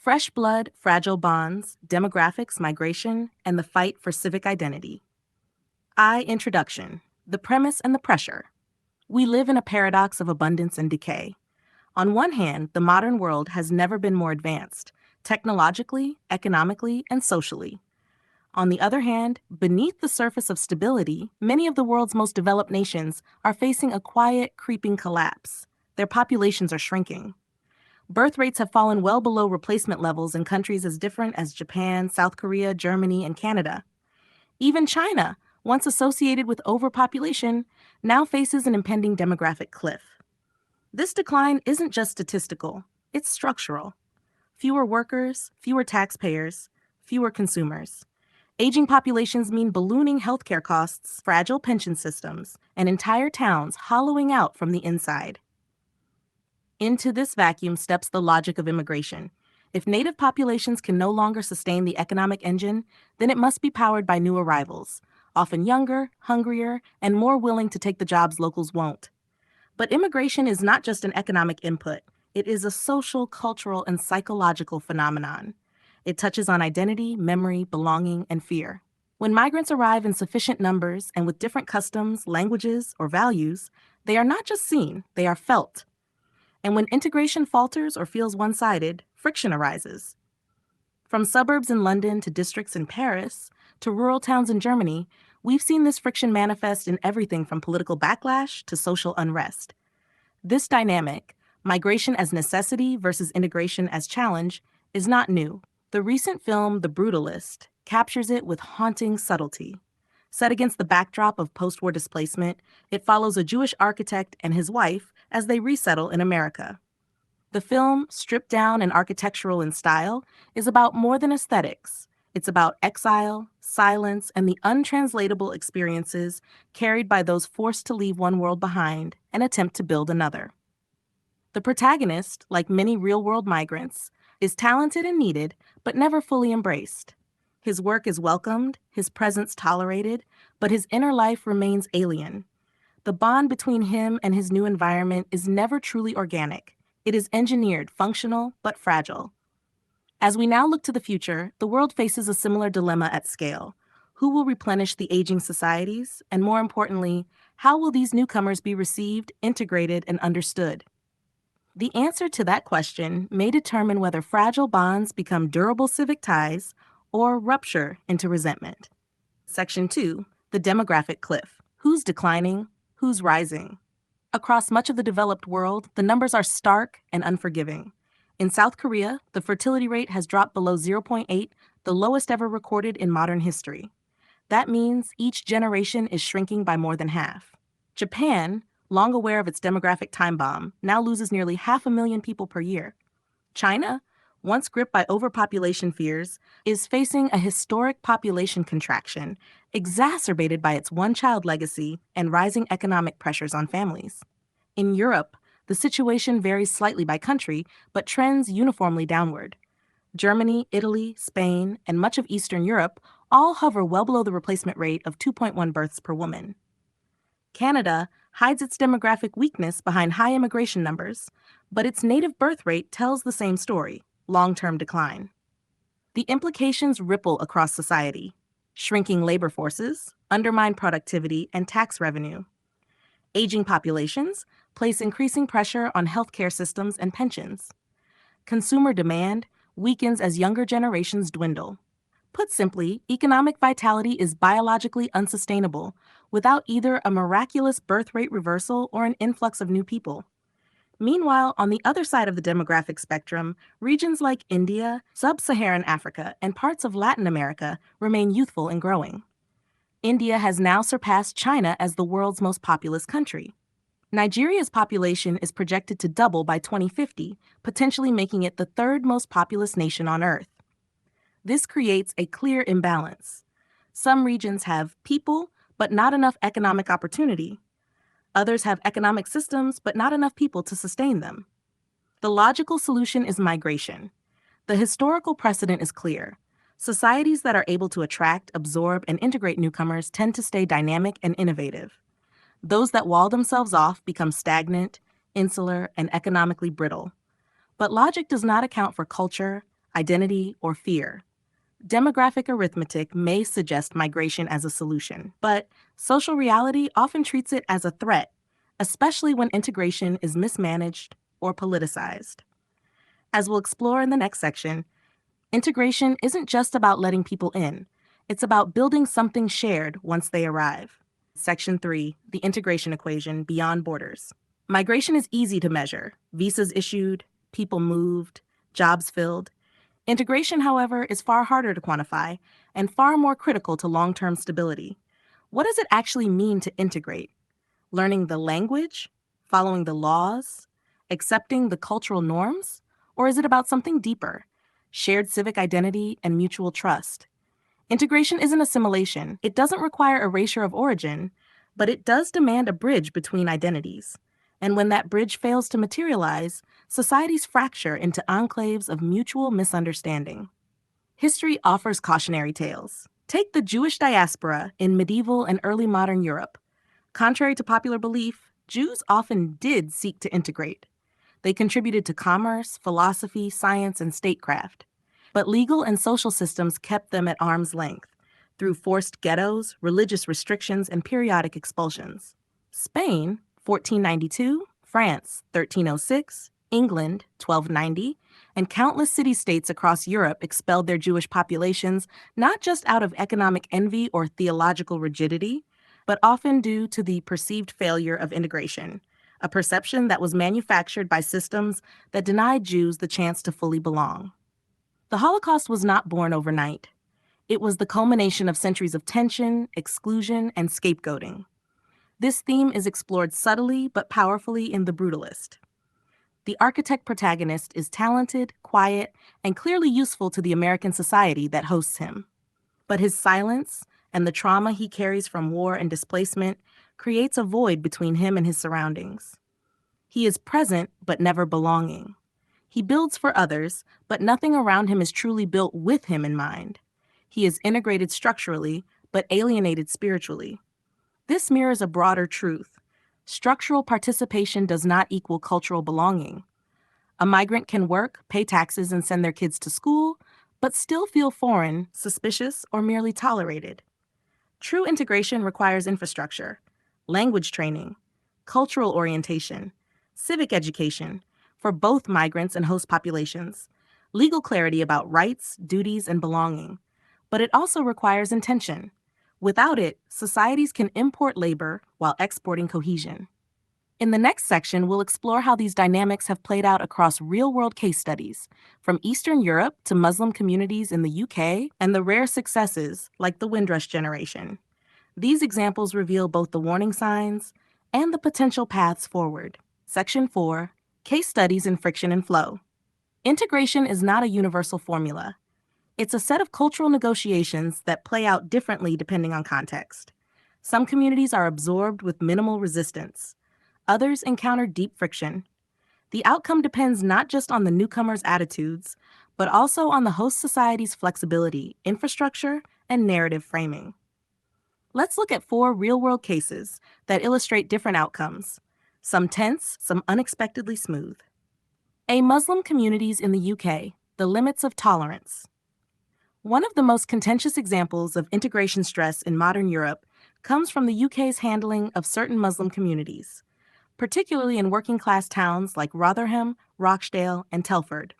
Fresh blood, fragile bonds, demographics, migration, and the fight for civic identity. Introduction. The premise and the pressure. We live in a paradox of abundance and decay. On one hand, the modern world has never been more advanced, technologically, economically, and socially. On the other hand, beneath the surface of stability, many of the world's most developed nations are facing a quiet, creeping collapse. Their populations are shrinking. Birth rates have fallen well below replacement levels in countries as different as Japan, South Korea, Germany, and Canada. Even China, once associated with overpopulation, now faces an impending demographic cliff. This decline isn't just statistical, it's structural. Fewer workers, fewer taxpayers, fewer consumers. Aging populations mean ballooning healthcare costs, fragile pension systems, and entire towns hollowing out from the inside. Into this vacuum steps the logic of immigration. If native populations can no longer sustain the economic engine, then it must be powered by new arrivals, often younger, hungrier, and more willing to take the jobs locals won't. But immigration is not just an economic input. It is a social, cultural, and psychological phenomenon. It touches on identity, memory, belonging, and fear. When migrants arrive in sufficient numbers and with different customs, languages, or values, they are not just seen, they are felt. And when integration falters or feels one-sided, friction arises. From suburbs in London to districts in Paris to rural towns in Germany, we've seen this friction manifest in everything from political backlash to social unrest. This dynamic, migration as necessity versus integration as challenge, is not new. The recent film The Brutalist captures it with haunting subtlety. Set against the backdrop of post-war displacement, it follows a Jewish architect and his wife as they resettle in America. The film, stripped down and architectural in style, is about more than aesthetics. It's about exile, silence, and the untranslatable experiences carried by those forced to leave one world behind and attempt to build another. The protagonist, like many real-world migrants, is talented and needed, but never fully embraced. His work is welcomed, his presence tolerated, but his inner life remains alien. The bond between him and his new environment is never truly organic. It is engineered, functional, but fragile. As we now look to the future, the world faces a similar dilemma at scale. Who will replenish the aging societies? And more importantly, how will these newcomers be received, integrated, and understood? The answer to that question may determine whether fragile bonds become durable civic ties or rupture into resentment. Section 2, the demographic cliff. Who's declining? Who's rising? Across much of the developed world, the numbers are stark and unforgiving. In South Korea, the fertility rate has dropped below 0.8, the lowest ever recorded in modern history. That means each generation is shrinking by more than half. Japan, long aware of its demographic time bomb, now loses nearly 500,000 people per year. China, once gripped by overpopulation fears, is facing a historic population contraction, exacerbated by its one-child legacy and rising economic pressures on families. In Europe, the situation varies slightly by country, but trends uniformly downward. Germany, Italy, Spain, and much of Eastern Europe all hover well below the replacement rate of 2.1 births per woman. Canada hides its demographic weakness behind high immigration numbers, but its native birth rate tells the same story: long-term decline. The implications ripple across society. Shrinking labor forces, undermine productivity and tax revenue. Aging populations place increasing pressure on healthcare systems and pensions. Consumer demand weakens as younger generations dwindle. Put simply, economic vitality is biologically unsustainable without either a miraculous birth rate reversal or an influx of new people. Meanwhile, on the other side of the demographic spectrum, regions like India, sub-Saharan Africa, and parts of Latin America remain youthful and growing. India has now surpassed China as the world's most populous country. Nigeria's population is projected to double by 2050, potentially making it the third most populous nation on Earth. This creates a clear imbalance. Some regions have people, but not enough economic opportunity. Others have economic systems, but not enough people to sustain them. The logical solution is migration. The historical precedent is clear. Societies that are able to attract, absorb, and integrate newcomers tend to stay dynamic and innovative. Those that wall themselves off become stagnant, insular, and economically brittle. But logic does not account for culture, identity, or fear. Demographic arithmetic may suggest migration as a solution, but social reality often treats it as a threat, especially when integration is mismanaged or politicized. As we'll explore in the next section, integration isn't just about letting people in, it's about building something shared once they arrive. Section 3, the integration equation beyond borders. Migration is easy to measure: visas issued, people moved, jobs filled. Integration, however, is far harder to quantify and far more critical to long-term stability. What does it actually mean to integrate? Learning the language? Following the laws? Accepting the cultural norms? Or is it about something deeper? Shared civic identity and mutual trust? Integration isn't assimilation. It doesn't require erasure of origin, but it does demand a bridge between identities. And when that bridge fails to materialize, societies fracture into enclaves of mutual misunderstanding. History offers cautionary tales. Take the Jewish diaspora in medieval and early modern Europe. Contrary to popular belief, Jews often did seek to integrate. They contributed to commerce, philosophy, science, and statecraft. But legal and social systems kept them at arm's length through forced ghettos, religious restrictions, and periodic expulsions. Spain, 1492, France, 1306, England, 1290, and countless city-states across Europe expelled their Jewish populations not just out of economic envy or theological rigidity, but often due to the perceived failure of integration, a perception that was manufactured by systems that denied Jews the chance to fully belong. The Holocaust was not born overnight. It was the culmination of centuries of tension, exclusion, and scapegoating. This theme is explored subtly but powerfully in The Brutalist. The architect protagonist is talented, quiet, and clearly useful to the American society that hosts him. But his silence and the trauma he carries from war and displacement creates a void between him and his surroundings. He is present but never belonging. He builds for others, but nothing around him is truly built with him in mind. He is integrated structurally, but alienated spiritually. This mirrors a broader truth. Structural participation does not equal cultural belonging. A migrant can work, pay taxes, and send their kids to school, but still feel foreign, suspicious, or merely tolerated. True integration requires infrastructure, language training, cultural orientation, civic education for both migrants and host populations, legal clarity about rights, duties, and belonging. But it also requires intention. Without it, societies can import labor while exporting cohesion. In the next section, we'll explore how these dynamics have played out across real-world case studies, from Eastern Europe to Muslim communities in the UK and the rare successes like the Windrush generation. These examples reveal both the warning signs and the potential paths forward. Section 4, Case Studies in Friction and Flow. Integration is not a universal formula. It's a set of cultural negotiations that play out differently depending on context. Some communities are absorbed with minimal resistance. Others encounter deep friction. The outcome depends not just on the newcomer's attitudes, but also on the host society's flexibility, infrastructure, and narrative framing. Let's look at 4 real-world cases that illustrate different outcomes, some tense, some unexpectedly smooth. A Muslim communities in the UK, the limits of tolerance. One of the most contentious examples of integration stress in modern Europe comes from the UK's handling of certain Muslim communities, particularly in working-class towns like Rotherham, Rochdale, and Telford.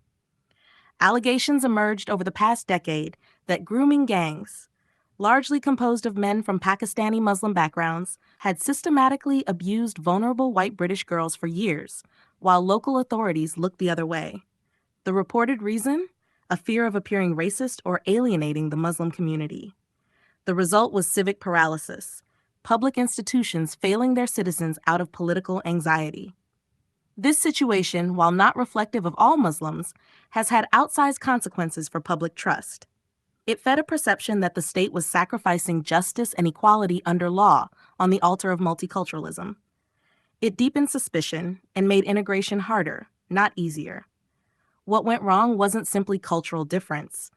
Allegations emerged over the past decade that grooming gangs, largely composed of men from Pakistani Muslim backgrounds, had systematically abused vulnerable white British girls for years, while local authorities looked the other way. The reported reason? A fear of appearing racist or alienating the Muslim community. The result was civic paralysis, public institutions failing their citizens out of political anxiety. This situation, while not reflective of all Muslims, has had outsized consequences for public trust. It fed a perception that the state was sacrificing justice and equality under law on the altar of multiculturalism. It deepened suspicion and made integration harder, not easier. What went wrong wasn't simply cultural difference.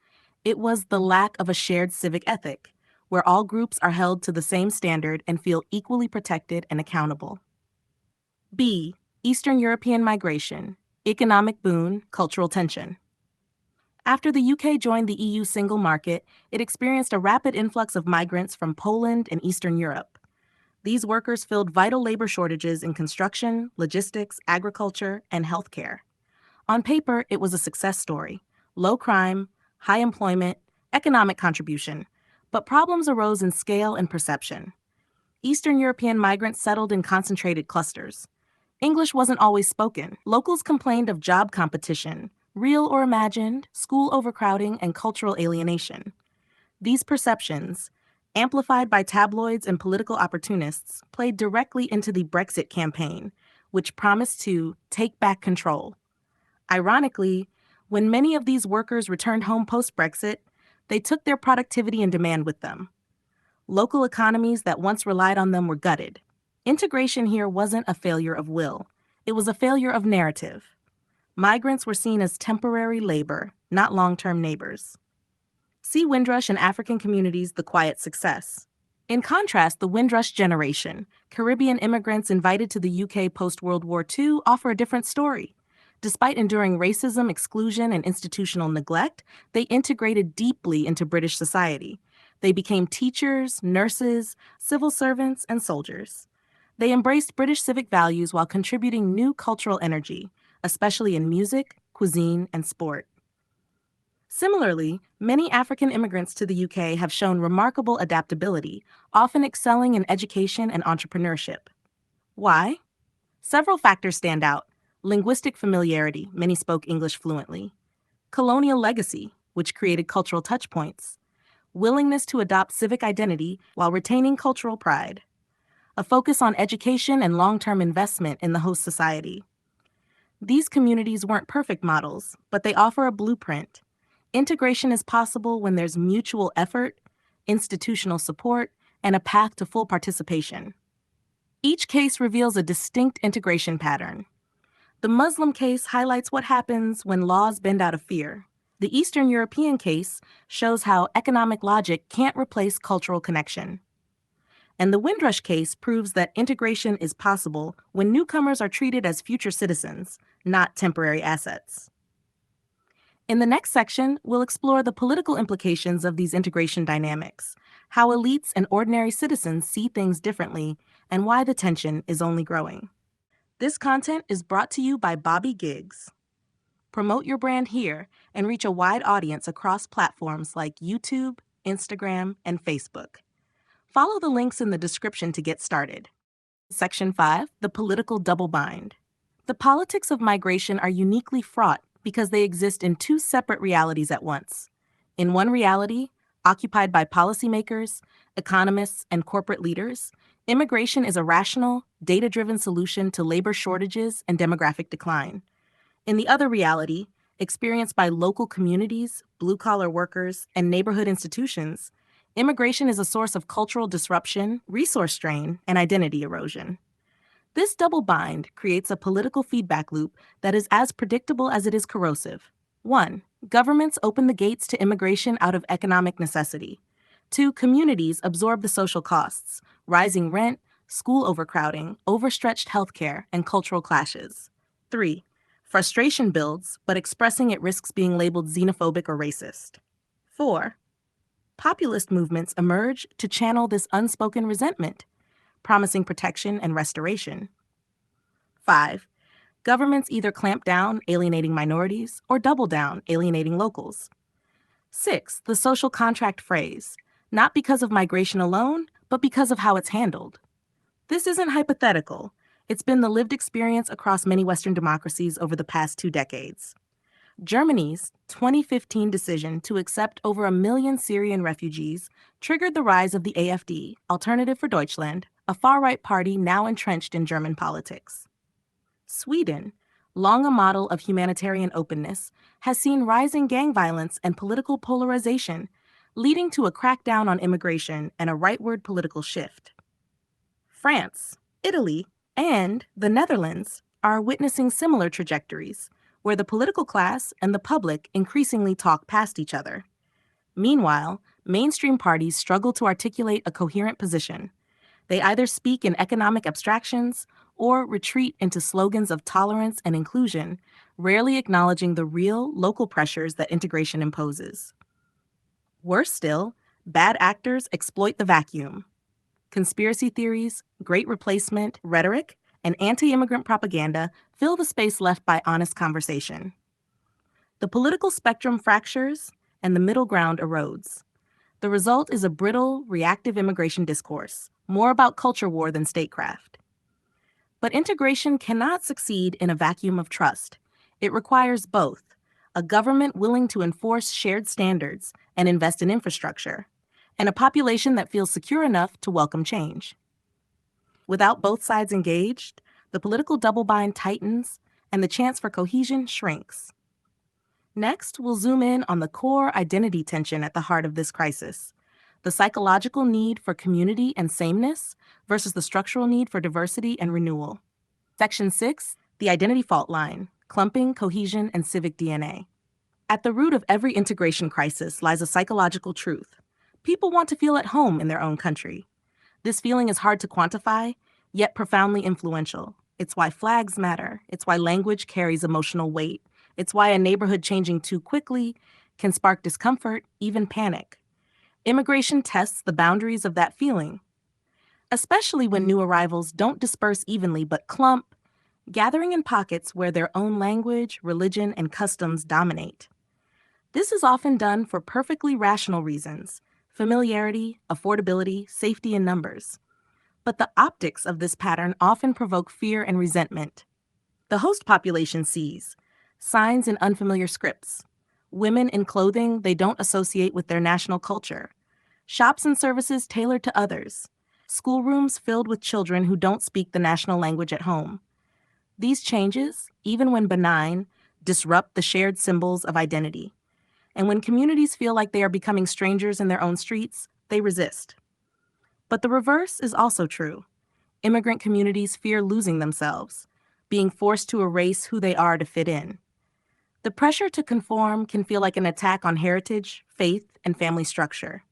It was the lack of a shared civic ethic, where all groups are held to the same standard and feel equally protected and accountable. B. Eastern European migration, economic boon, cultural tension. After the UK joined the EU single market, it experienced a rapid influx of migrants from Poland and Eastern Europe. These workers filled vital labor shortages in construction, logistics, agriculture, and healthcare. On paper, it was a success story: low crime, high employment, economic contribution. But problems arose in scale and perception. Eastern European migrants settled in concentrated clusters. English wasn't always spoken. Locals complained of job competition, real or imagined, school overcrowding, and cultural alienation. These perceptions, amplified by tabloids and political opportunists, played directly into the Brexit campaign, which promised to take back control. Ironically, when many of these workers returned home post-Brexit, they took their productivity and demand with them. Local economies that once relied on them were gutted. Integration here wasn't a failure of will. It was a failure of narrative. Migrants were seen as temporary labor, not long-term neighbors. See Windrush and African communities, the quiet success. In contrast, the Windrush generation, Caribbean immigrants invited to the UK post-World War II, offer a different story. Despite enduring racism, exclusion, and institutional neglect, they integrated deeply into British society. They became teachers, nurses, civil servants, and soldiers. They embraced British civic values while contributing new cultural energy, especially in music, cuisine, and sport. Similarly, many African immigrants to the UK have shown remarkable adaptability, often excelling in education and entrepreneurship. Why? Several factors stand out. Linguistic familiarity, many spoke English fluently. Colonial legacy, which created cultural touchpoints. Willingness to adopt civic identity while retaining cultural pride. A focus on education and long-term investment in the host society. These communities weren't perfect models, but they offer a blueprint. Integration is possible when there's mutual effort, institutional support, and a path to full participation. Each case reveals a distinct integration pattern. The Muslim case highlights what happens when laws bend out of fear. The Eastern European case shows how economic logic can't replace cultural connection. And the Windrush case proves that integration is possible when newcomers are treated as future citizens, not temporary assets. In the next section, we'll explore the political implications of these integration dynamics, how elites and ordinary citizens see things differently, and why the tension is only growing. This content is brought to you by Bobby Gigs. Promote your brand here and reach a wide audience across platforms like YouTube, Instagram, and Facebook. Follow the links in the description to get started. Section 5, the political double bind. The politics of migration are uniquely fraught because they exist in two separate realities at once. In one reality, occupied by policymakers, economists, and corporate leaders, immigration is a rational, data-driven solution to labor shortages and demographic decline. In the other reality, experienced by local communities, blue-collar workers, and neighborhood institutions, immigration is a source of cultural disruption, resource strain, and identity erosion. This double bind creates a political feedback loop that is as predictable as it is corrosive. 1. Governments open the gates to immigration out of economic necessity. 2. Communities absorb the social costs, rising rent, school overcrowding, overstretched healthcare, and cultural clashes. 3. Frustration builds, but expressing it risks being labeled xenophobic or racist. 4. Populist movements emerge to channel this unspoken resentment, promising protection and restoration. 5. Governments either clamp down, alienating minorities, or double down, alienating locals. 6. The social contract phrase, not because of migration alone, but because of how it's handled. This isn't hypothetical. It's been the lived experience across many Western democracies over the past 2 decades. Germany's 2015 decision to accept over 1 million Syrian refugees triggered the rise of the AfD, Alternative for Deutschland, a far-right party now entrenched in German politics. Sweden, long a model of humanitarian openness, has seen rising gang violence and political polarization, leading to a crackdown on immigration and a rightward political shift. France, Italy, and the Netherlands are witnessing similar trajectories, where the political class and the public increasingly talk past each other. Meanwhile, mainstream parties struggle to articulate a coherent position. They either speak in economic abstractions or retreat into slogans of tolerance and inclusion rarely acknowledging the real local pressures that integration imposes. Worse still, bad actors exploit the vacuum. Conspiracy theories, great replacement rhetoric, and anti immigrant propaganda fill the space left by honest conversation. The political spectrum fractures, and the middle ground erodes. The result is a brittle, reactive immigration discourse, more about culture war than statecraft. But integration cannot succeed in a vacuum of trust. It requires both a government willing to enforce shared standards and invest in infrastructure, and a population that feels secure enough to welcome change. Without both sides engaged, the political double bind tightens and the chance for cohesion shrinks. Next, we'll zoom in on the core identity tension at the heart of this crisis: the psychological need for community and sameness versus the structural need for diversity and renewal. Section 6, the identity fault line: clumping, cohesion, and civic DNA. At the root of every integration crisis lies a psychological truth. People want to feel at home in their own country. This feeling is hard to quantify, yet profoundly influential. It's why flags matter. It's why language carries emotional weight. It's why a neighborhood changing too quickly can spark discomfort, even panic. Immigration tests the boundaries of that feeling, especially when new arrivals don't disperse evenly but clump, gathering in pockets where their own language, religion, and customs dominate. This is often done for perfectly rational reasons: familiarity, affordability, safety in numbers. But the optics of this pattern often provoke fear and resentment. The host population sees signs in unfamiliar scripts, women in clothing they don't associate with their national culture, shops and services tailored to others, schoolrooms filled with children who don't speak the national language at home. These changes, even when benign, disrupt the shared symbols of identity. And when communities feel like they are becoming strangers in their own streets, they resist. But the reverse is also true. Immigrant communities fear losing themselves, being forced to erase who they are to fit in. The pressure to conform can feel like an attack on heritage, faith, and family structure.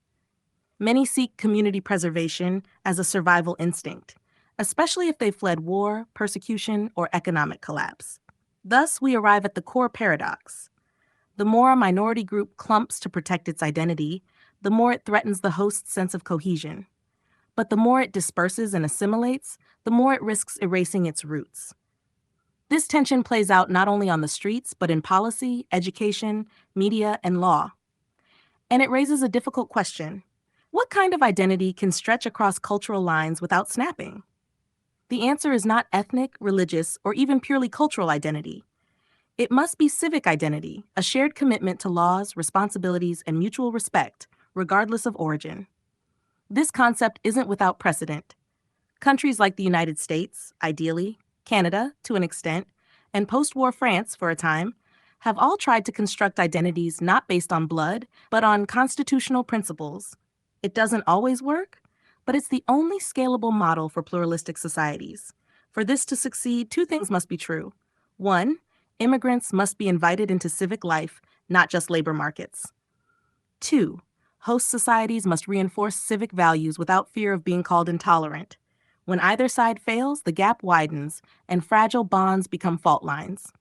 Many seek community preservation as a survival instinct, especially if they fled war, persecution, or economic collapse. Thus, we arrive at the core paradox. The more a minority group clumps to protect its identity, the more it threatens the host's sense of cohesion. But the more it disperses and assimilates, the more it risks erasing its roots. This tension plays out not only on the streets, but in policy, education, media, and law. And it raises a difficult question. What kind of identity can stretch across cultural lines without snapping? The answer is not ethnic, religious, or even purely cultural identity. It must be civic identity, a shared commitment to laws, responsibilities, and mutual respect, regardless of origin. This concept isn't without precedent. Countries like the United States, ideally, Canada, to an extent, and post-war France, for a time, have all tried to construct identities not based on blood, but on constitutional principles. It doesn't always work, but it's the only scalable model for pluralistic societies. For this to succeed, two things must be true. One, immigrants must be invited into civic life, not just labor markets. Two, host societies must reinforce civic values without fear of being called intolerant. When either side fails, the gap widens and fragile bonds become fault lines.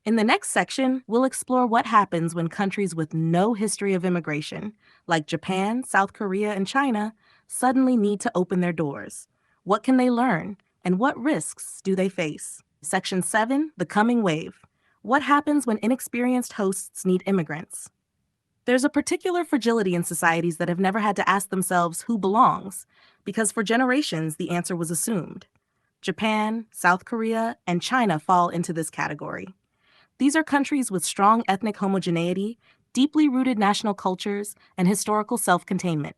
In the next section, we'll explore what happens when countries with no history of immigration, like Japan, South Korea, and China, suddenly need to open their doors. What can they learn, and what risks do they face? Section 7, the coming wave. What happens when inexperienced hosts need immigrants? There's a particular fragility in societies that have never had to ask themselves who belongs, because for generations the answer was assumed. Japan, South Korea, and China fall into this category. These are countries with strong ethnic homogeneity, deeply rooted national cultures, and historical self-containment.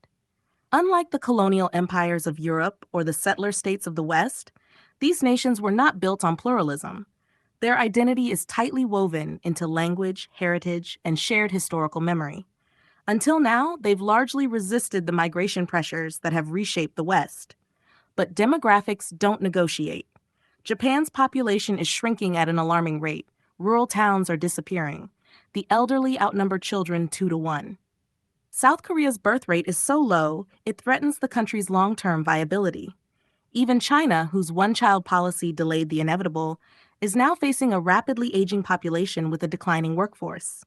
Unlike the colonial empires of Europe or the settler states of the West, these nations were not built on pluralism. Their identity is tightly woven into language, heritage, and shared historical memory. Until now, they've largely resisted the migration pressures that have reshaped the West. But demographics don't negotiate. Japan's population is shrinking at an alarming rate. Rural towns are disappearing. The elderly outnumber children 2-1. South Korea's birth rate is so low, it threatens the country's long-term viability. Even China, whose one-child policy delayed the inevitable, is now facing a rapidly aging population with a declining workforce.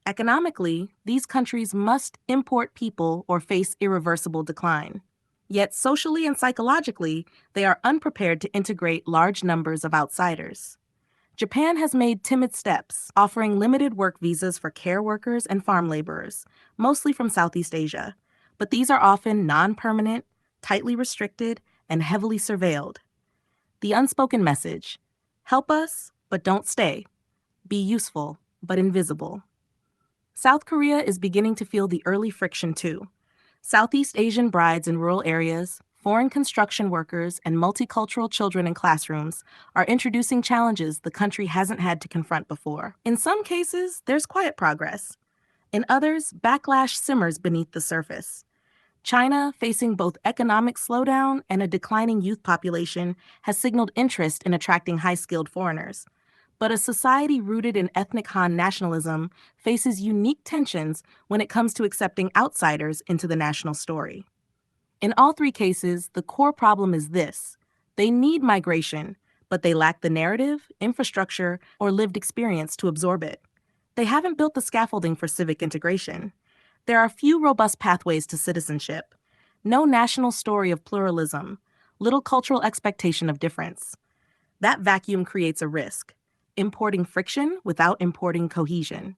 Economically, these countries must import people or face irreversible decline. Yet socially and psychologically, they are unprepared to integrate large numbers of outsiders. Japan has made timid steps, offering limited work visas for care workers and farm laborers, mostly from Southeast Asia. But these are often non-permanent, tightly restricted, and heavily surveilled. The unspoken message: help us, but don't stay. Be useful, but invisible. South Korea is beginning to feel the early friction too. Southeast Asian brides in rural areas, foreign construction workers, and multicultural children in classrooms are introducing challenges the country hasn't had to confront before. In some cases, there's quiet progress. In others, backlash simmers beneath the surface. China, facing both economic slowdown and a declining youth population, has signaled interest in attracting high-skilled foreigners. But a society rooted in ethnic Han nationalism faces unique tensions when it comes to accepting outsiders into the national story. In all three cases, the core problem is this: they need migration, but they lack the narrative, infrastructure, or lived experience to absorb it. They haven't built the scaffolding for civic integration. There are few robust pathways to citizenship, no national story of pluralism, little cultural expectation of difference. That vacuum creates a risk: importing friction without importing cohesion.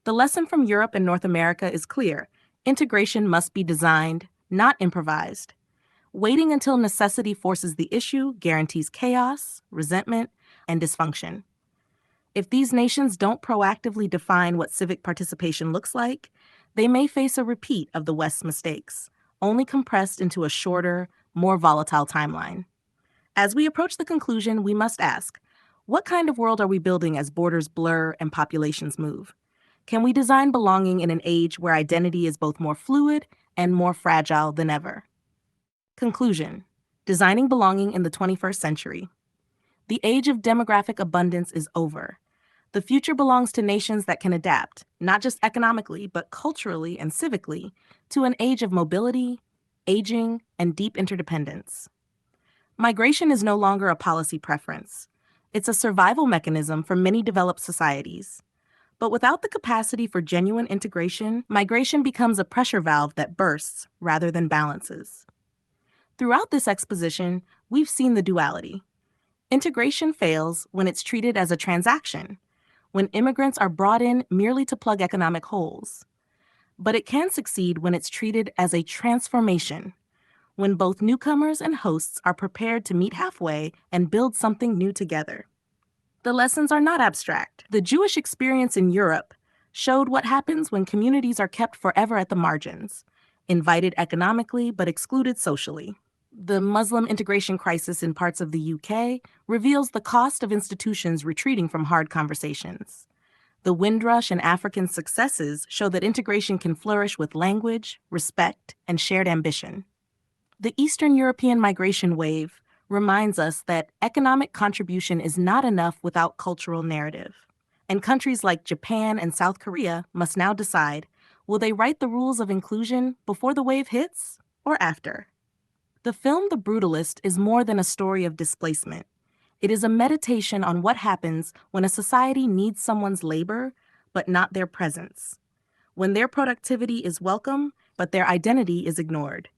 The lesson from Europe and North America is clear: integration must be designed, not improvised. Waiting until necessity forces the issue guarantees chaos, resentment, and dysfunction. If these nations don't proactively define what civic participation looks like, they may face a repeat of the West's mistakes, only compressed into a shorter, more volatile timeline. As we approach the conclusion, we must ask, what kind of world are we building as borders blur and populations move? Can we design belonging in an age where identity is both more fluid and more fragile than ever? Conclusion: designing belonging in the 21st century. The age of demographic abundance is over. The future belongs to nations that can adapt, not just economically, but culturally and civically, to an age of mobility, aging, and deep interdependence. Migration is no longer a policy preference. It's a survival mechanism for many developed societies. But without the capacity for genuine integration, migration becomes a pressure valve that bursts rather than balances. Throughout this exposition, we've seen the duality. Integration fails when it's treated as a transaction, when immigrants are brought in merely to plug economic holes. But it can succeed when it's treated as a transformation, when both newcomers and hosts are prepared to meet halfway and build something new together. The lessons are not abstract. The Jewish experience in Europe showed what happens when communities are kept forever at the margins, invited economically but excluded socially. The Muslim integration crisis in parts of the UK reveals the cost of institutions retreating from hard conversations. The Windrush and African successes show that integration can flourish with language, respect, and shared ambition. The Eastern European migration wave reminds us that economic contribution is not enough without cultural narrative. And countries like Japan and South Korea must now decide, will they write the rules of inclusion before the wave hits or after? The film The Brutalist is more than a story of displacement. It is a meditation on what happens when a society needs someone's labor, but not their presence. When their productivity is welcome, but their identity is ignored.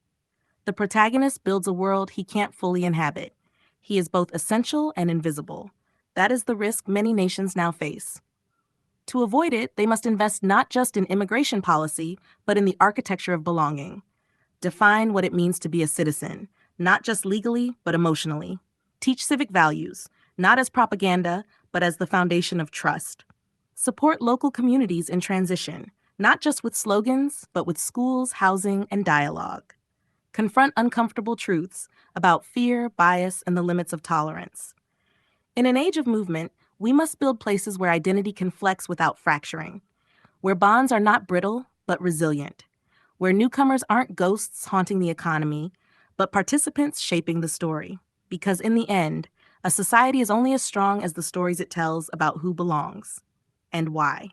The protagonist builds a world he can't fully inhabit. He is both essential and invisible. That is the risk many nations now face. To avoid it, they must invest not just in immigration policy, but in the architecture of belonging. Define what it means to be a citizen, not just legally, but emotionally. Teach civic values, not as propaganda, but as the foundation of trust. Support local communities in transition, not just with slogans, but with schools, housing, and dialogue. Confront uncomfortable truths about fear, bias, and the limits of tolerance. In an age of movement, we must build places where identity can flex without fracturing, where bonds are not brittle, but resilient, where newcomers aren't ghosts haunting the economy, but participants shaping the story. Because in the end, a society is only as strong as the stories it tells about who belongs and why.